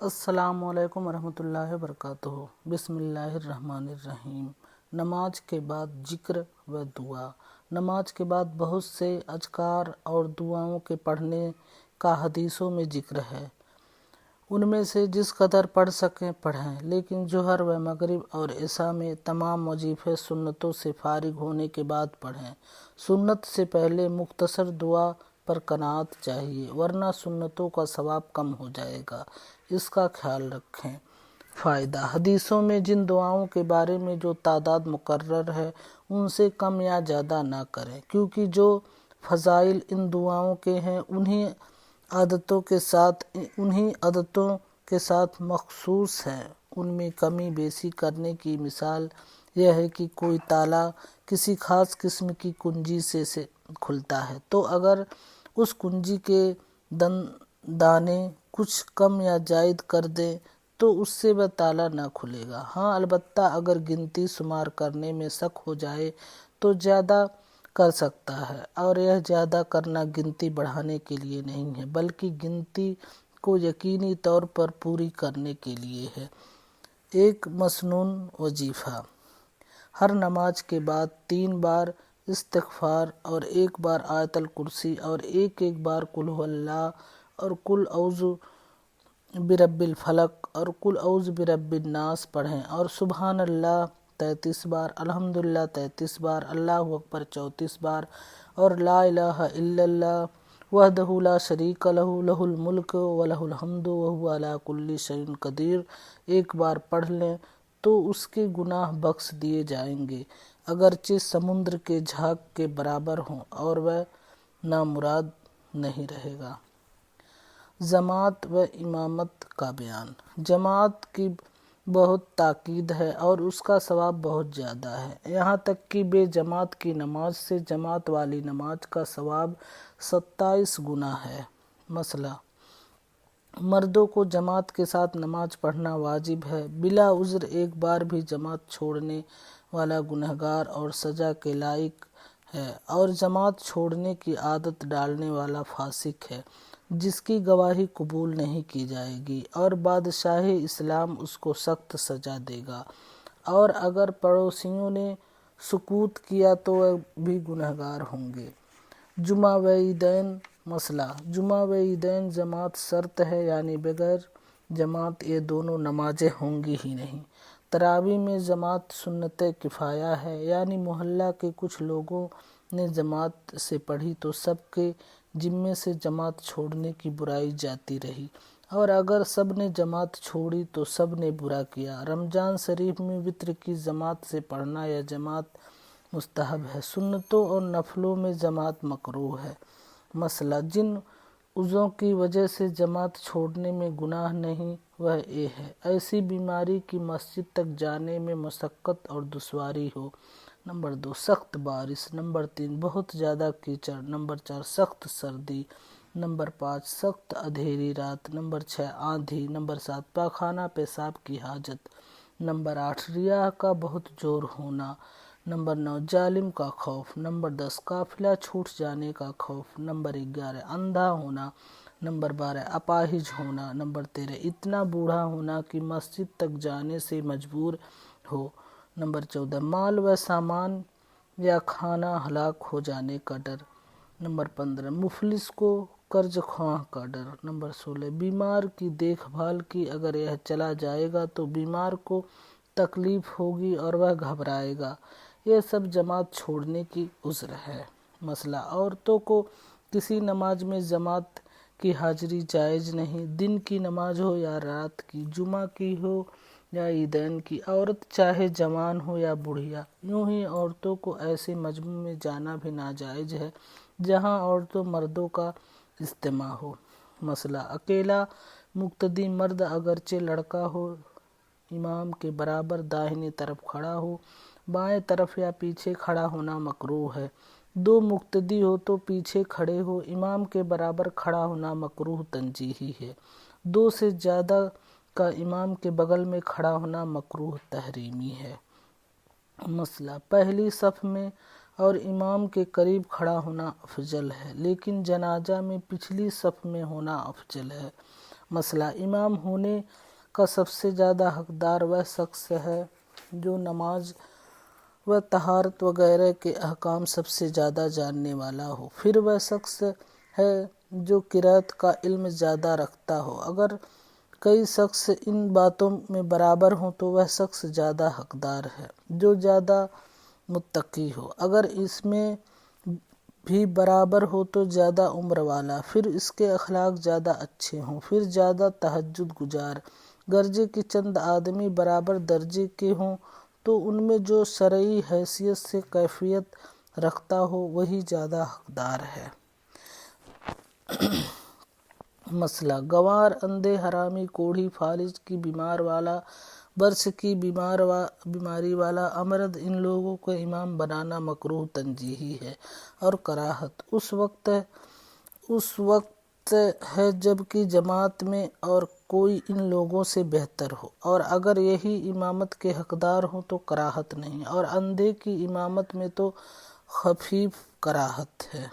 السلام علیکم ورحمۃ اللہ وبرکاتہ۔ بسم اللہ الرحمن الرحیم۔ نماز کے بعد ذکر و دعا۔ نماز کے بعد بہت سے اذکار اور دعاؤں کے پڑھنے کا حدیثوں میں ذکر ہے۔ ان میں سے جس قدر پڑھ سکیں پڑھیں، لیکن ظہر و مغرب اور عشاء میں تمام وظیفے سنتوں سے فارغ ہونے کے بعد پڑھیں۔ سنت سے پہلے مختصر دعا پر قناعت چاہیے، ورنہ سنتوں کا ثواب کم ہو جائے گا، اس کا خیال رکھیں۔ فائدہ: حدیثوں میں جن دعاؤں کے بارے میں جو تعداد مقرر ہے ان سے کم یا زیادہ نہ کریں، کیونکہ جو فضائل ان دعاؤں کے ہیں انہی عددوں کے ساتھ مخصوص ہیں۔ ان میں کمی بیشی کرنے کی مثال یہ ہے کہ کوئی تالا کسی خاص قسم کی کنجی سے کھلتا ہے، تو اگر اس کنجی کے دانے کچھ کم یا زائد کر دیں تو اس سے وہ تالا نہ کھلے گا۔ ہاں، البتہ اگر گنتی شمار کرنے میں شک ہو جائے تو زیادہ کر سکتا ہے، اور یہ زیادہ کرنا گنتی بڑھانے کے لیے نہیں ہے، بلکہ گنتی کو یقینی طور پر پوری کرنے کے لیے ہے۔ ایک مسنون وظیفہ: ہر نماز کے بعد 3 بار استغفار اور 1 بار آیت الکرسی اور ایک بار قل ھو اللہ اور قل اعوذ برب الفلق اور قل اعوذ برب الناس پڑھیں، اور سبحان اللہ 33 بار، الحمدللہ 33 بار، اللہ اکبر 34 بار، اور لا الہ الا اللہ وحدہ لا شریک لہ لہ الملک و لہ الحمد وہو علی کل شیء قدیر 1 بار پڑھ لیں تو اس کے گناہ بخش دیے جائیں گے، اگرچہ سمندر کے جھاگ کے برابر ہوں، اور وہ نامراد نہیں رہے گا۔ جماعت و امامت کا بیان۔ جماعت کی بہت تاکید ہے اور اس کا ثواب بہت زیادہ ہے، یہاں تک کہ بے جماعت کی نماز سے جماعت والی نماز کا ثواب 27 گنا ہے۔ مسئلہ: مردوں کو جماعت کے ساتھ نماز پڑھنا واجب ہے، بلا عذر 1 بار بھی جماعت چھوڑنے والا گنہگار اور سزا کے لائق ہے، اور جماعت چھوڑنے کی عادت ڈالنے والا فاسق ہے، جس کی گواہی قبول نہیں کی جائے گی، اور بادشاہ اسلام اس کو سخت سزا دے گا، اور اگر پڑوسیوں نے سکوت کیا تو وہ بھی گنہگار ہوں گے۔ جمعہ و عیدین۔ مسئلہ: جمعہ و عیدین جماعت شرط ہے، یعنی بغیر جماعت یہ دونوں نمازیں ہوں گی ہی نہیں۔ تراویح میں جماعت سنت کفایہ ہے، یعنی محلہ کے کچھ لوگوں نے جماعت سے پڑھی تو سب کے ذمے سے جماعت چھوڑنے کی برائی جاتی رہی، اور اگر سب نے جماعت چھوڑی تو سب نے برا کیا۔ رمضان شریف میں وتر کی جماعت سے پڑھنا یا جماعت مستحب ہے، سنتوں اور نفلوں میں جماعت مکروہ ہے۔ مسئلہ: جن عذروں کی وجہ سے جماعت چھوڑنے میں گناہ نہیں وہ یہ ہے: ایسی بیماری کہ مسجد تک جانے میں مشقت اور دشواری ہو، نمبر 2 سخت بارش، نمبر 3 بہت زیادہ کیچڑ، نمبر 4 سخت سردی، نمبر 5 سخت اندھیری رات، نمبر 6 آندھی، نمبر 7 پاخانہ پیشاب کی حاجت، نمبر 8 ریاح کا بہت زور ہونا، نمبر 9 ظالم کا خوف، نمبر 10 قافلہ چھوٹ جانے کا خوف، نمبر 11 اندھا ہونا، نمبر 12 اپاہج ہونا، نمبر 13 اتنا بوڑھا ہونا کہ مسجد تک جانے سے مجبور ہو، نمبر 14 مال و سامان یا کھانا ہلاک ہو جانے کا ڈر، نمبر 15 مفلس کو قرض خواہ کا ڈر، نمبر 16 بیمار کی دیکھ بھال کی اگر یہ چلا جائے گا تو بیمار کو تکلیف ہوگی اور وہ گھبرائے گا، یہ سب جماعت چھوڑنے کی عذر ہے۔ مسئلہ: عورتوں کو کسی نماز میں جماعت کی حاضری جائز نہیں، دن کی نماز ہو یا رات کی، جمعہ کی ہو یا عیدین کی، عورت چاہے جوان ہو یا بوڑھیا۔ یوں ہی عورتوں کو ایسے مجمع میں جانا بھی ناجائز ہے جہاں عورتوں مردوں کا اجتماع ہو۔ مسئلہ: اکیلا مقتدی مرد اگرچہ لڑکا ہو، امام کے برابر داہنی طرف کھڑا ہو، بائیں طرف یا پیچھے کھڑا ہونا مکروہ ہے۔ 2 مقتدی ہو تو پیچھے کھڑے ہو، امام کے برابر کھڑا ہونا مکروہ تنزیہی ہے۔ 2 سے زیادہ کا امام کے بغل میں کھڑا ہونا مکروہ تحریمی ہے۔ مسئلہ: پہلی صف میں اور امام کے قریب کھڑا ہونا افضل ہے، لیکن جنازہ میں پچھلی صف میں ہونا افضل ہے۔ مسئلہ امام ہونے کا سب سے زیادہ حقدار وہ شخص ہے جو نماز و طہارت وغیرہ کے احکام سب سے زیادہ جاننے والا ہو، پھر وہ شخص ہے جو قرأت کا علم زیادہ رکھتا ہو۔ اگر کئی شخص ان باتوں میں برابر ہوں تو وہ شخص زیادہ حقدار ہے جو زیادہ متقی ہو۔ اگر اس میں بھی برابر ہو تو زیادہ عمر والا، پھر اس کے اخلاق زیادہ اچھے ہوں، پھر زیادہ تہجد گزار۔ گرچہ کہ چند آدمی برابر درجے کے ہوں تو ان میں جو شرعی حیثیت سے کیفیت رکھتا ہو وہی زیادہ حقدار ہے۔ مسئلہ گنوار، اندھے، حرامی، کوڑھی، فالج کی بیمار والا، برس کی بیماری والا، امرد، ان لوگوں کو امام بنانا مکروہ تنزیہی ہے اور کراہت اس وقت ہے جب کہ جماعت میں اور کوئی ان لوگوں سے بہتر ہو، اور اگر یہی امامت کے حقدار ہوں تو کراہت نہیں، اور اندھے کی امامت میں تو خفیف کراہت ہے۔